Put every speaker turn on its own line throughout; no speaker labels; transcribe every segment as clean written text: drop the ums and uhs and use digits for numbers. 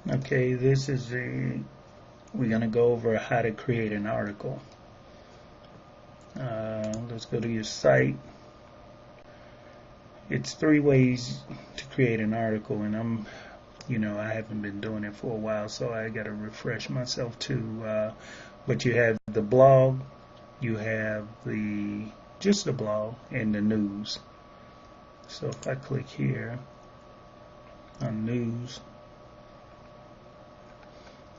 Okay, we're going to go over how to create an article. Let's go to your site. It's 3 ways to create an article, and I haven't been doing it for a while, so I got to refresh myself too. But you have the blog, you have just the blog, and the news. So if I click here on news,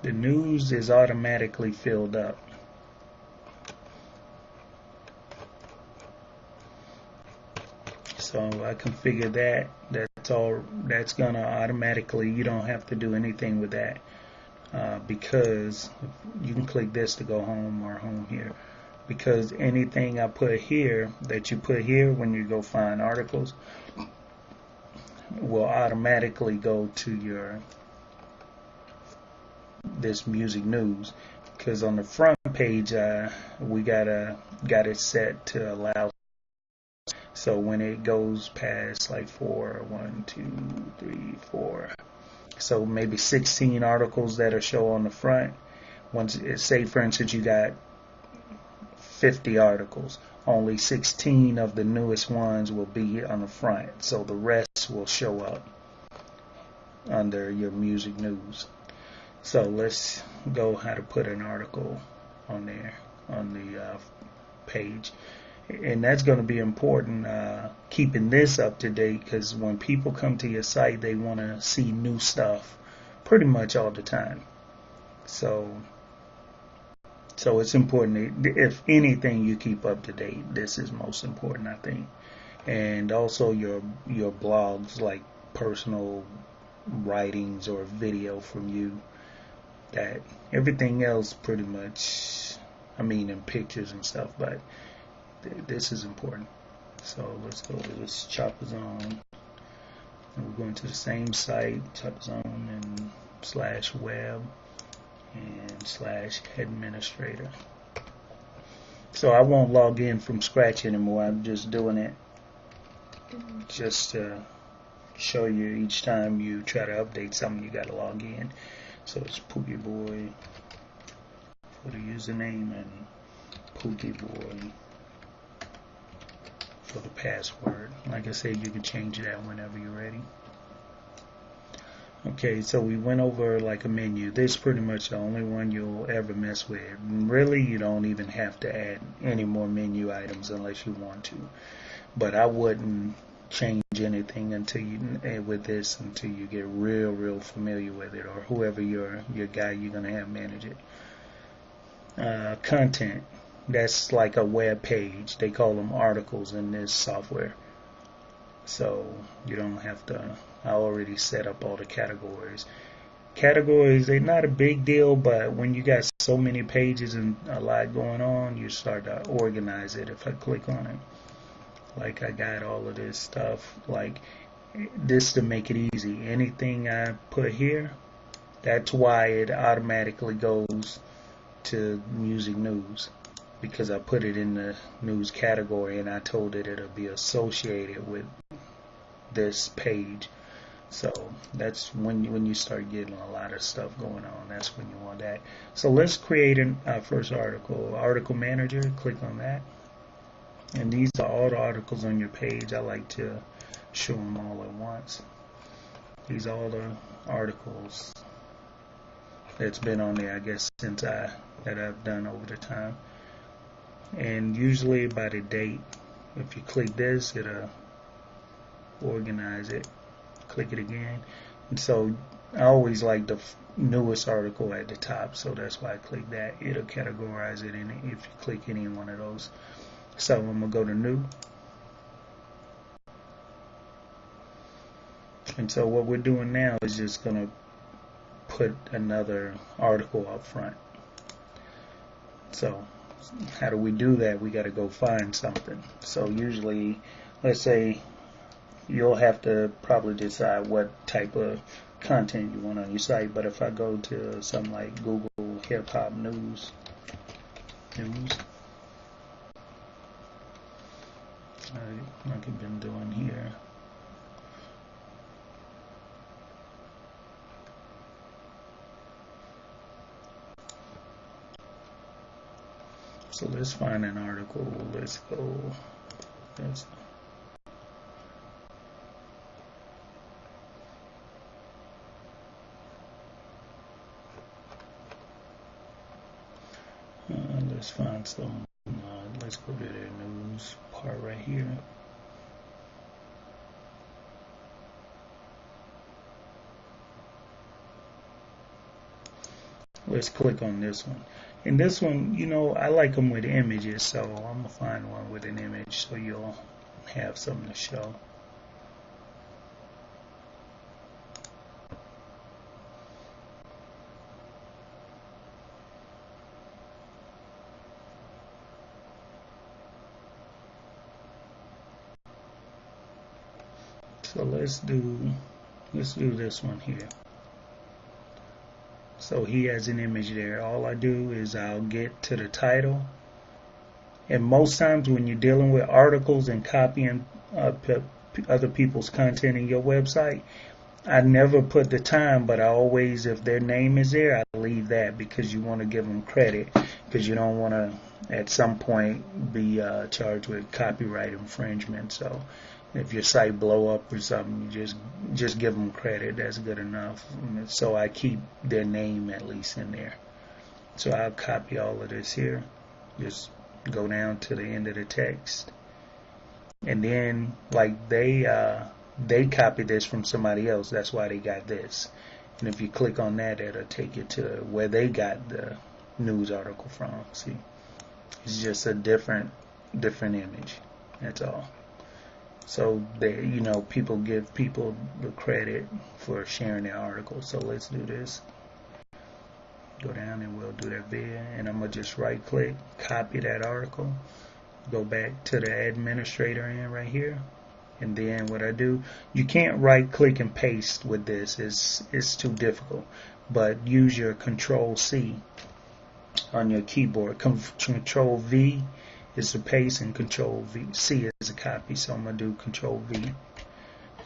the news is automatically filled up. So I configure that. That's gonna automatically, you don't have to do anything with that, because you can click this to go home or home here, because anything I put here that you put here when you go find articles will automatically go to this music news, because on the front page we got it set to allow. So when it goes past like 1, 2, 3, 4, so maybe 16 articles that are show on the front. Once, say for instance, you got 50 articles, only 16 of the newest ones will be on the front. So the rest will show up under your music news. So let's go how to put an article on there on the page. And that's going to be important, keeping this up to date, because when people come to your site, they want to see new stuff pretty much all the time. So it's important, if anything, you keep up to date. This is most important, I think. And also your blogs, like personal writings or video from you. That everything else pretty much, and pictures and stuff, but this is important. So let's go to this Chopper Zone. And we're going to the same site, Chopper Zone, and /web and /administrator. So I won't log in from scratch anymore. I'm just doing it just to show you each time you try to update something, you got to log in. So it's Pookie Boy for the username and Pookie Boy for the password. Like I said, you can change that whenever you're ready. Okay, so we went over like a menu. This is pretty much the only one you'll ever mess with. Really, you don't even have to add any more menu items unless you want to. But I wouldn't change anything until you get real familiar with it, or whoever your guy you're gonna have manage it. Content, that's like a web page. They call them articles in this software. So you don't have to. I already set up all the categories. Categories, they're not a big deal, but when you got so many pages and a lot going on, you start to organize it. If I click on it, like I got all of this stuff, like this to make it easy. Anything I put here, that's why it automatically goes to music news, because I put it in the news category and I told it it'll be associated with this page. So that's when you start getting a lot of stuff going on. That's when you want that. So let's create our first article. Article Manager, click on that. And these are all the articles on your page. I like to show them all at once. These are all the articles that's been on there, I guess, since that I've done over the time. And usually by the date, if you click this, it'll organize it. Click it again. And so I always like the newest article at the top, so that's why I click that. It'll categorize it in if you click any one of those. So I'm going to go to new. And so what we're doing now is just going to put another article up front. So how do we do that? We got to go find something. So usually, let's say you'll have to probably decide what type of content you want on your site. But if I go to something like Google Hip Hop News, like I've been doing here. So let's find an article. Let's go. Let's, let's find some. Let's go to the news part right here. Let's click on this one. And this one, you know, I like them with images, so I'm gonna find one with an image so you'll have something to show. So let's do this one here. So he has an image there. All I do is I'll get to the title. And most times when you're dealing with articles and copying other people's content in your website, I never put the time, but I always, if their name is there, I leave that because you want to give them credit, because you don't want to at some point be charged with copyright infringement. So if your site blow up or something, you just give them credit. That's good enough. So I keep their name at least in there. So I'll copy all of this here. Just go down to the end of the text, and then like they copied this from somebody else. That's why they got this. And if you click on that, it'll take you to where they got the news article from. See, it's just a different image. That's all. So they, you know, people give people the credit for sharing their article. So let's do this. Go down and we'll do that vid, and I'm gonna just right click, copy that article, go back to the administrator end right here, and then what I do, you can't right click and paste with this, it's too difficult, but use your Control C on your keyboard. Control V is to paste and Control C is a copy. So I'm gonna do Control V,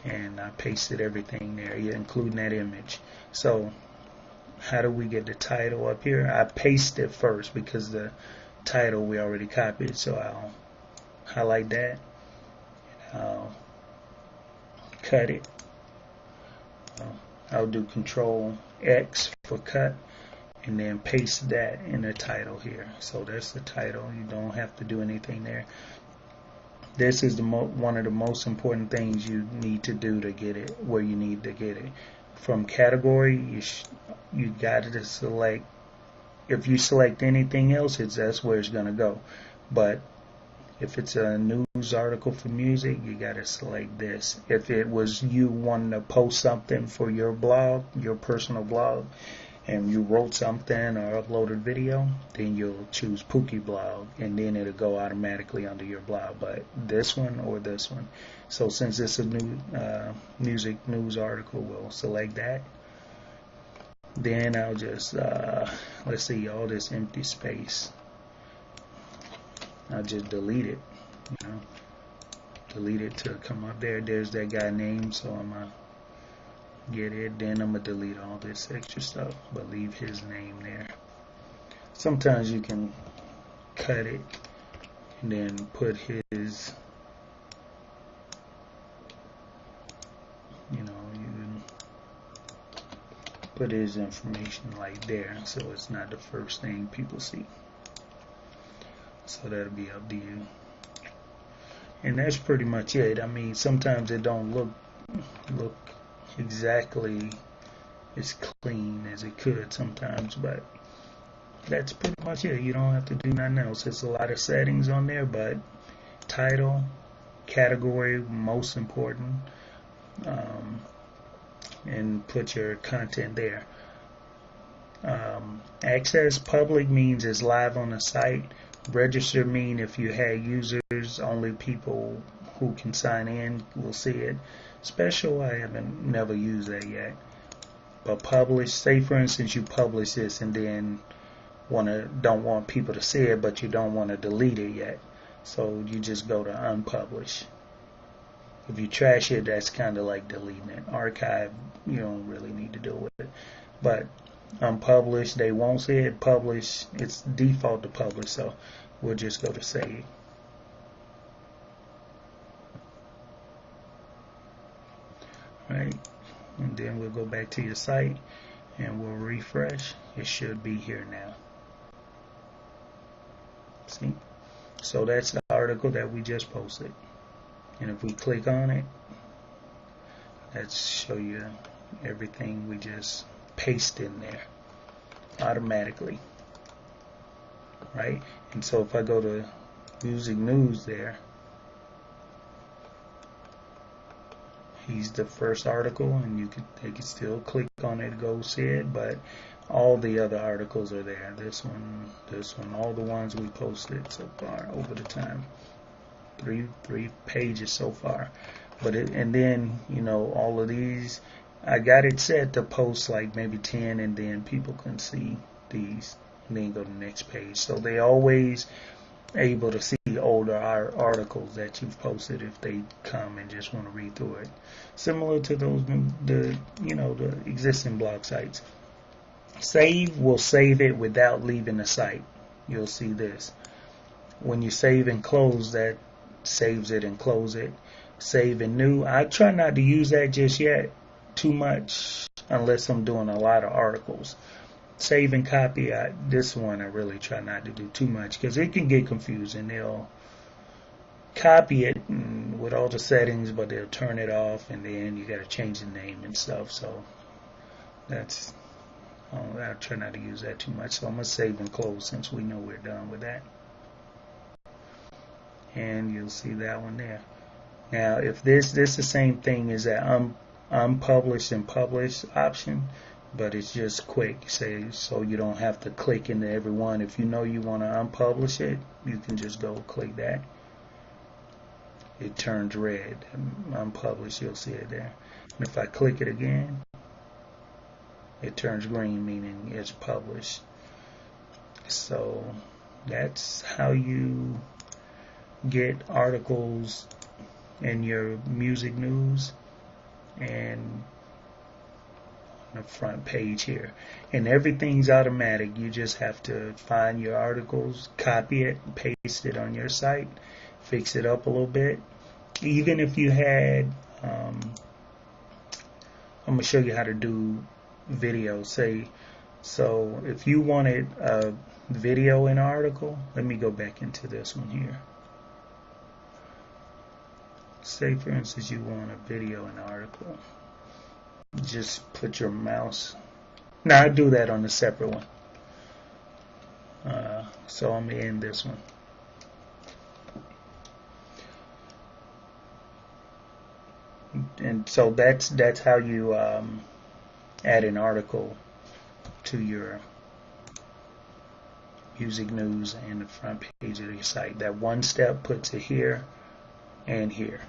and I pasted everything there, including that image. So how do we get the title up here? I paste it first because the title we already copied. So I'll highlight that. I'll cut it. I'll do Control X for cut, and then paste that in the title here. So that's the title. You don't have to do anything there. This is one of the most important things you need to do to get it where you need to get it. From category, you got to select. If you select anything else, that's where it's going to go. But if it's a news article for music, you got to select this. If it was you wanting to post something for your blog, your personal blog, and you wrote something or uploaded video, then you'll choose Pookie blog, and then it'll go automatically under your blog. But this one or this one. So since it's a new music news article, we'll select that. Then I'll just let's see, all this empty space, I'll just delete it, you know, delete it to come up there. There's that guy name, so I'm gonna get it. Then I'm gonna delete all this extra stuff, but leave his name there. Sometimes you can cut it and then put his, you know, you can put his information like there, so it's not the first thing people see. So that'll be up to you. And that's pretty much it. I mean, sometimes it don't look exactly as clean as it could sometimes, but that's pretty much it. You don't have to do nothing else. There's a lot of settings on there, but title, category, most important, and put your content there. Access public means it's live on the site. Register mean if you had users, only people who can sign in will see it. Special, I haven't never used that yet. But publish, say for instance you publish this and then don't want people to see it, but you don't want to delete it yet. So you just go to unpublish. If you trash it, that's kind of like deleting it. Archive, you don't really need to deal with it. But unpublish, they won't see it. Publish, it's default to publish. So we'll just go to save. Right, and then we'll go back to your site and we'll refresh. It should be here now. See? So that's the article that we just posted. And if we click on it, let's show you everything we just pasted in there automatically. Right? And so if I go to music news there, he's the first article, and they can still click on it to go see it, but all the other articles are there. This one, all the ones we posted so far over the time. Three pages so far. But and then, you know, all of these, I got it set to post like maybe 10, and then people can see these and then go to the next page. So they always able to see older articles that you've posted if they come and just want to read through it. Similar to the existing blog sites. Save will save it without leaving the site. You'll see this. When you save and close, that saves it and close it. Save and new. I try not to use that just yet too much unless I'm doing a lot of articles. Save and copy, this one I really try not to do too much because it can get confusing. They'll copy it with all the settings, but they'll turn it off, and then you got to change the name and stuff. So that's, I try not to use that too much. So I'm going to save and close since we know we're done with that. And you'll see that one there. Now, if this the same thing as that unpublished and published option, but it's just quick, say, so you don't have to click into every one. If you know you want to unpublish it, you can just go click that. It turns red. Unpublished, you'll see it there. And if I click it again, it turns green, meaning it's published. So that's how you get articles in your music news and the front page here, and everything's automatic. You just have to find your articles, copy it, paste it on your site, fix it up a little bit. Even if you had I'm going to show you how to do video. So if you wanted a video in an article, let me go back into this one here. Say for instance you want a video in an article. Just put your mouse. Now I do that on a separate one. So I'm in this one. And so that's how you add an article to your music news and the front page of your site. That one step puts it here and here.